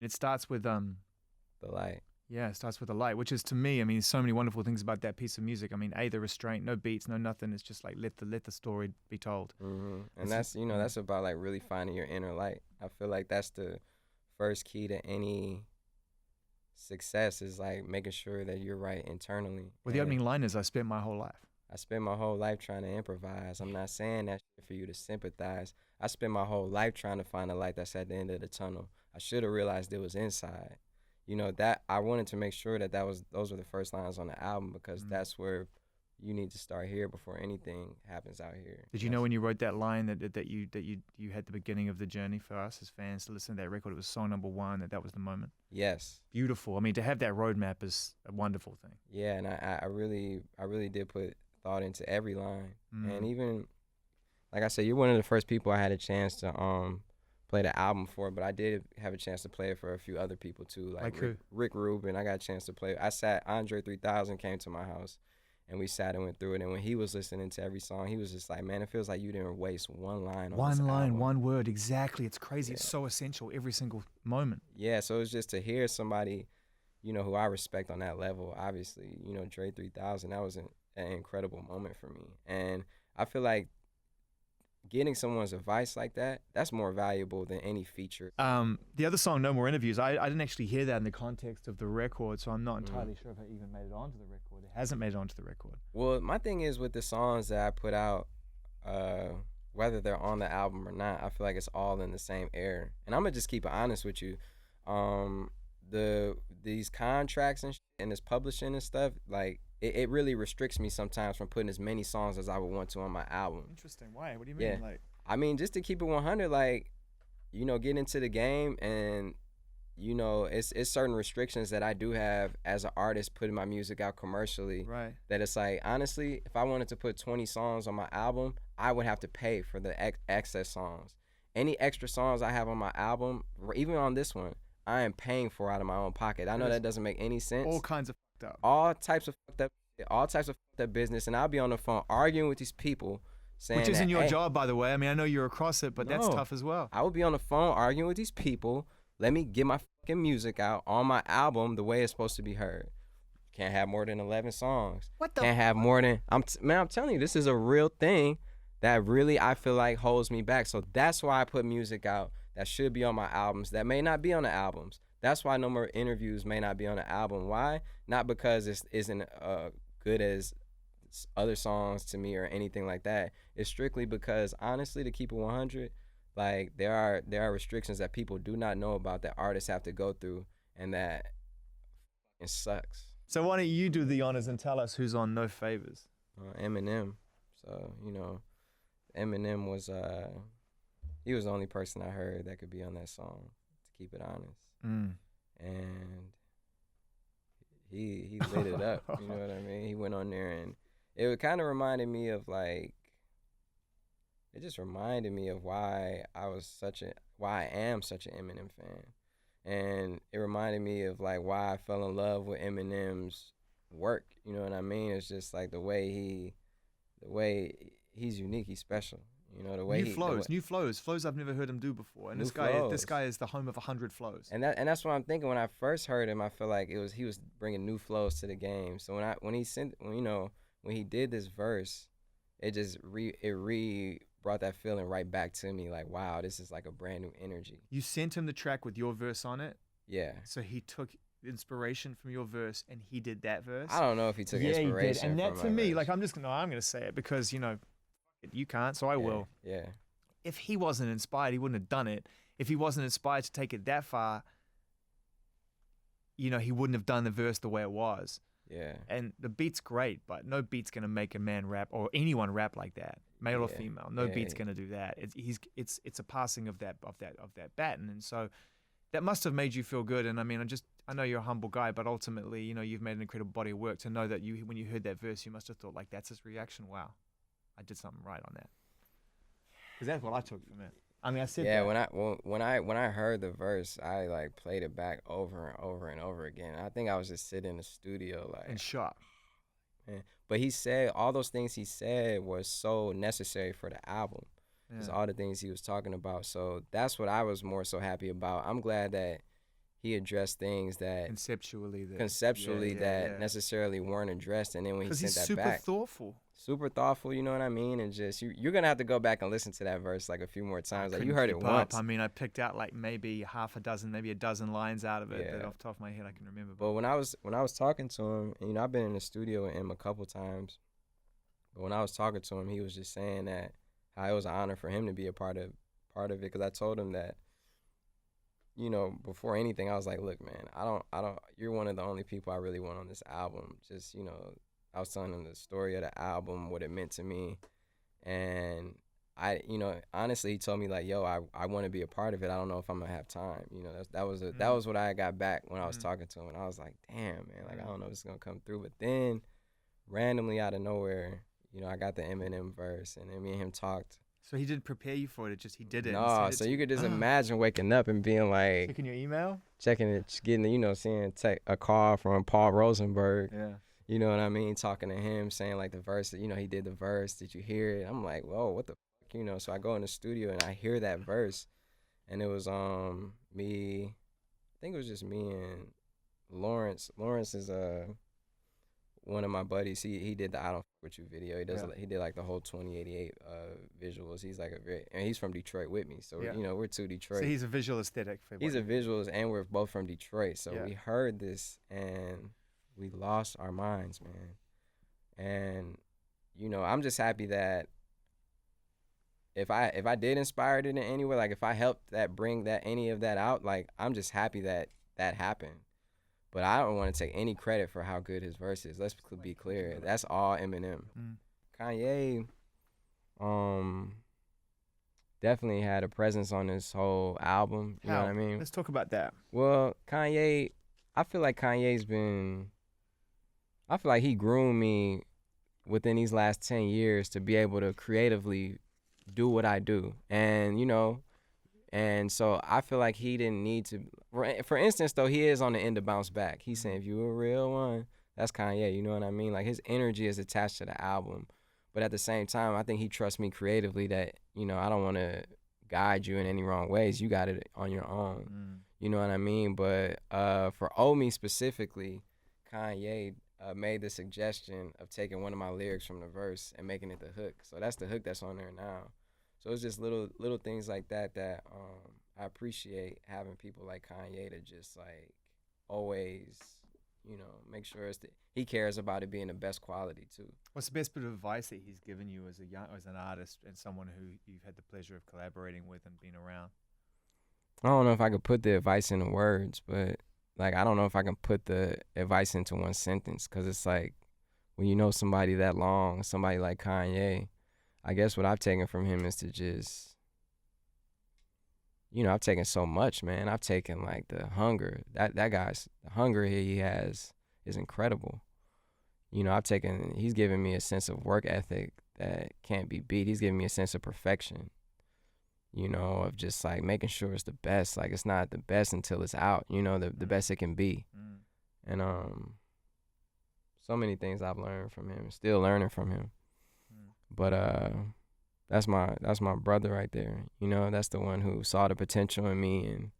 It starts with The light. yeah, it starts with a light, which is to me, I mean, so many wonderful things about that piece of music. I mean, the restraint, no beats, no nothing. It's just like let the story be told. And that's that's about like really finding your inner light. I feel like that's the first key to any success is like making sure that you're right internally. Well, the opening line is, "I spent my whole life." I spent my whole life trying to improvise. I'm not saying that shit for you to sympathize. I spent my whole life trying to find a light that's at the end of the tunnel. I should have realized it was inside. That I wanted to make sure that those were the first lines on the album because that's where you need to start here before anything happens out here. Did you know when you wrote that line that you had the beginning of the journey for us as fans to listen to that record? It was song number one. That was the moment. Yes. Beautiful. I mean, to have that roadmap is a wonderful thing. Yeah, and I really did put thought into every line, and even like I said, you're one of the first people I had a chance to play the album for, but I did have a chance to play it for a few other people too, like Rick Rubin. I got a chance to play. Andre 3000 came to my house, and we sat and went through it. And when he was listening to every song, he was just like, "Man, it feels like you didn't waste one line on this album." One word, exactly. It's crazy. Yeah. It's so essential every single moment. Yeah, so it's just to hear somebody, who I respect on that level. Obviously, Dre 3000. That was an incredible moment for me, and I feel like getting someone's advice like that's more valuable than any feature. The other song, No More Interviews, I didn't actually hear that in the context of the record, so I'm not entirely sure if it even made it onto the record. It hasn't made it onto the record. Well, my thing is with the songs that I put out, whether they're on the album or not, I feel like it's all in the same air. And I'm gonna just keep it honest with you. These contracts and this publishing and stuff, like it really restricts me sometimes from putting as many songs as I would want to on my album. Interesting. Why? What do you mean? Yeah. Like, I mean, just to keep it 100, like, get into the game and, it's certain restrictions that I do have as an artist putting my music out commercially. Right. That it's like, honestly, if I wanted to put 20 songs on my album, I would have to pay for the excess songs. Any extra songs I have on my album, even on this one, I am paying for out of my own pocket. I know that doesn't make any sense. All kinds of fucked up. All types of fucked up business, and I'll be on the phone arguing with these people saying which isn't your job, by the way. I mean, I know you're across it, but no, that's tough as well. I would be on the phone arguing with these people. Let me get my fucking music out on my album the way it's supposed to be heard. Can't have more than 11 songs. What the? Can't have more than I'm telling you, this is a real thing that really I feel like holds me back. So that's why I put music out that should be on my albums that may not be on the albums. That's why No More Interviews may not be on the album. Why? Not because it isn't good as other songs to me or anything like that. It's strictly because, honestly, to keep it 100, like there are restrictions that people do not know about that artists have to go through, and that it sucks. So why don't you do the honors and tell us who's on No Favors? Eminem. So Eminem was he was the only person I heard that could be on that song. To keep it honest. And he lit it up, you know what I mean? He went on there and it kind of reminded me of like, it just reminded me of why I am such an Eminem fan. And it reminded me of like why I fell in love with Eminem's work, you know what I mean? It's just like the way he's unique, he's special. The way new flows I've never heard him do before. And this guy is the home of 100 flows. And that's what I'm thinking. When I first heard him, I feel like he was bringing new flows to the game. So when he did this verse, it just brought that feeling right back to me. Like, wow, this is like a brand new energy. You sent him the track with your verse on it. Yeah. So he took inspiration from your verse and he did that verse. I don't know if he took inspiration. He did. And that to me, verse. like I'm going to say it because you can't, so I will. Yeah. If he wasn't inspired, he wouldn't have done it. If he wasn't inspired to take it that far, he wouldn't have done the verse the way it was. Yeah. And the beat's great, but no beat's gonna make a man rap or anyone rap like that, male or female. No beat's gonna do that. It's a passing of that baton, and so that must have made you feel good. And I mean, I know you're a humble guy, but ultimately, you've made an incredible body of work to know that when you heard that verse, you must have thought like, that's his reaction. Wow. I did something right on that, because that's what I took from it. I mean, I said that. When I heard the verse, I like played it back over and over and over again. I think I was just sitting in the studio like in shock. Man. But he said all those things he said were so necessary for the album. Because all the things he was talking about. So that's what I was more so happy about. I'm glad that he addressed things that conceptually that necessarily weren't addressed, and then when he sent that back, super thoughtful, you know what I mean? And just you're gonna have to go back and listen to that verse like a few more times. Like you heard it once. I mean, I picked out like maybe half a dozen, maybe a dozen lines out of it that off the top of my head I can remember. But when I was talking to him, and, you know, I've been in the studio with him a couple times. But when I was talking to him, he was just saying that how it was an honor for him to be a part of it, because I told him that, you know, before anything, I was like, look, man, I don't, you're one of the only people I really want on this album. Just, you know, I was telling him the story of the album, what it meant to me. And I, you know, honestly, he told me like, yo, I want to be a part of it. I don't know if I'm going to have time. You know, that was what I got back when I was talking to him. And I was like, damn, man, like, I don't know if it's going to come through. But then randomly out of nowhere, you know, I got the Eminem verse, and then me and him talked. So he didn't prepare you for it, just he did it. No, so you could just imagine waking up and being like... Checking your email? Checking it, getting, you know, seeing a call from Paul Rosenberg. Yeah. You know what I mean? Talking to him, saying like the verse, you know, he did the verse. Did you hear it? I'm like, whoa, what the fuck? You know, so I go in the studio and I hear that verse. And it was me, I think it was just me and Lawrence. Lawrence is one of my buddies. He did the I Don't Fuck With You video. He did like the whole 2088 visuals. He's like and he's from Detroit with me. So you know, we're two Detroit. So he's a visual aesthetic. He's a visuals, and we're both from Detroit. So we heard this and we lost our minds, man. And you know, I'm just happy that if I did inspire it in any way, like if I helped that bring that any of that out, like I'm just happy that that happened. But I don't want to take any credit for how good his verse is. Let's be clear. That's all Eminem. Kanye definitely had a presence on this whole album. You know what I mean? Let's talk about that. Well, Kanye, I feel like he groomed me within these last 10 years to be able to creatively do what I do. And, you know, and so I feel like he didn't need to. For instance, though, he is on the end to bounce back. He's saying, if you a real one, that's Kanye. You know what I mean? Like, his energy is attached to the album. But at the same time, I think he trusts me creatively that, you know, I don't want to guide you in any wrong ways. You got it on your own. You know what I mean? But for Omi specifically, Kanye made the suggestion of taking one of my lyrics from the verse and making it the hook. So that's the hook that's on there now. So it's just little things like that I appreciate, having people like Kanye to just like always, you know, make sure he cares about it being the best quality too. What's the best bit of advice that he's given you as an artist and someone who you've had the pleasure of collaborating with and being around? I don't know if I could put the advice into words, but like I don't know if I can put the advice into one sentence, because it's like when you know somebody that long, somebody like Kanye, I guess what I've taken from him is to just, you know, I've taken so much, man. I've taken like the hunger. That guy's, the hunger he has is incredible. You know, he's given me a sense of work ethic that can't be beat. He's given me a sense of perfection, you know, of just like making sure it's the best. Like, it's not the best until it's out, you know, the best it can be. And so many things I've learned from him, still learning from him. But that's my brother right there. You know, that's the one who saw the potential in me and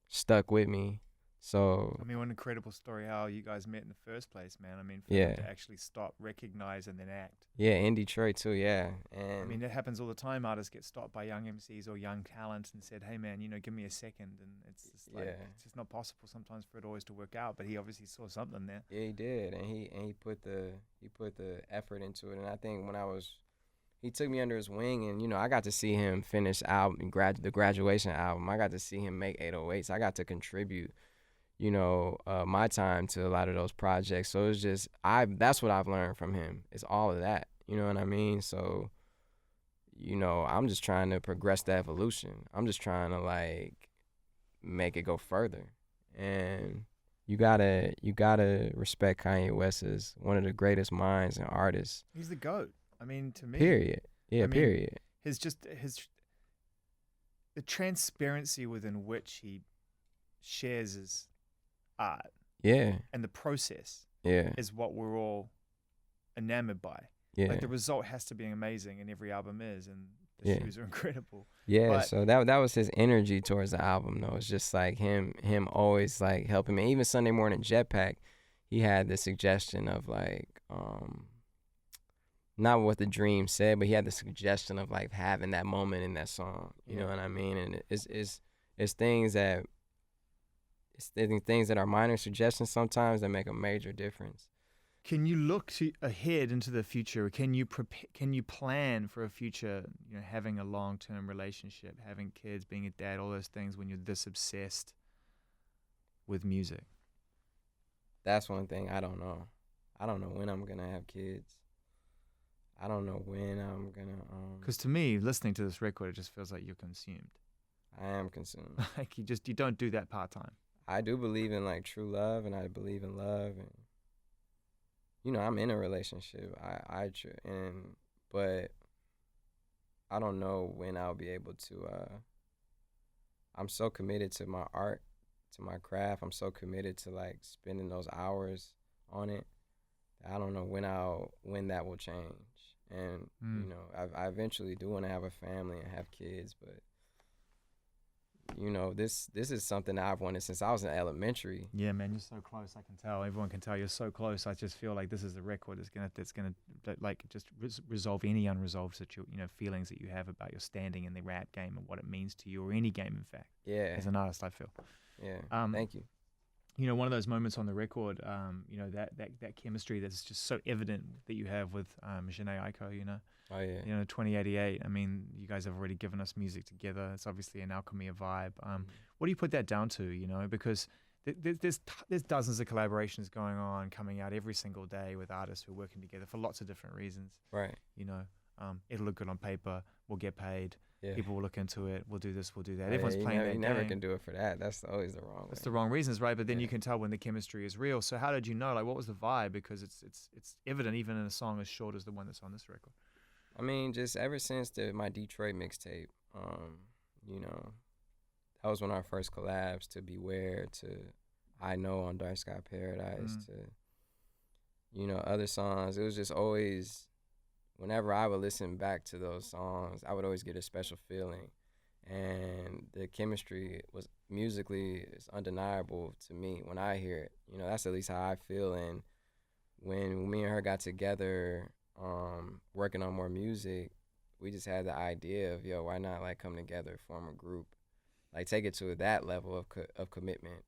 stuck with me. So I mean, what an incredible story how you guys met in the first place, man. I mean, for them to actually stop, recognize, and then act. Yeah, in Detroit too, yeah. And I mean, that happens all the time. Artists get stopped by young MCs or young talents and said, hey, man, you know, give me a second. And it's just like, it's just not possible sometimes for it always to work out. But he obviously saw something there. Yeah, he did. And he put the effort into it. And I think he took me under his wing, and, you know, I got to see him finish the Graduation album. I got to see him make 808s. I got to contribute, you know, my time to a lot of those projects. So it's just, that's what I've learned from him. It's all of that. You know what I mean? So, you know, I'm just trying to progress the evolution. I'm just trying to like make it go further. And you gotta respect Kanye West as one of the greatest minds and artists. He's the GOAT. I mean, to me. Period. Yeah, period. The transparency within which he shares his art. Yeah. And the process. Yeah. Is what we're all enamored by. Yeah. Like, the result has to be amazing, and every album is. And The shoes are incredible. Yeah, but, so that was his energy towards the album though. It's just like him always like helping me. Even Sunday Morning Jetpack, he had the suggestion of like not what the dream said, but he had the suggestion of like having that moment in that song. You know what I mean? And it's things that are minor suggestions sometimes that make a major difference. Can you look ahead into the future? Can you plan for a future? You know, having a long-term relationship, having kids, being a dad, all those things. When you're this obsessed with music, that's one thing I don't know. I don't know when I'm gonna have kids. I don't know when I'm gonna. Because to me, listening to this record, it just feels like you're consumed. I am consumed. Like you don't do that part time. I do believe in like true love, and I believe in love, and you know, I'm in a relationship. But I don't know when I'll be able to. I'm so committed to my art, to my craft. I'm so committed to like spending those hours on it. I don't know when that will change. And you know, I eventually do want to have a family and have kids, but you know, this is something that I've wanted since I was in elementary. Yeah, man, you're so close. I can tell. Everyone can tell you're so close. I just feel like this is the record that's gonna like just resolve any unresolved feelings that you have about your standing in the rap game and what it means to you, or any game, in fact. Yeah. As an artist, I feel. Yeah. Thank you. You know, one of those moments on the record, you know, that chemistry that's just so evident that you have with Jhené Aiko, you know. Oh, yeah. You know, 2088, I mean, you guys have already given us music together. It's obviously an alchemy, a vibe. What do you put that down to, you know? Because there's dozens of collaborations going on, coming out every single day with artists who are working together for lots of different reasons. Right. You know, it'll look good on paper, we'll get paid. Yeah. People will look into it. We'll do this. We'll do that. Oh, Everyone's playing that game. You never can do it for that. That's always the wrong. That's the wrong reasons, right? But then you can tell when the chemistry is real. So how did you know? Like, what was the vibe? Because it's evident even in a song as short as the one that's on this record. I mean, just ever since my Detroit mixtape, you know, that was one of our first collabs. To Beware, to I Know on Dark Sky Paradise, to you know, other songs. It was just always. Whenever I would listen back to those songs, I would always get a special feeling. And the chemistry was musically is undeniable to me when I hear it. You know, that's at least how I feel. And when me and her got together, working on more music, we just had the idea of, yo, why not like come together, form a group, like take it to that level of commitment.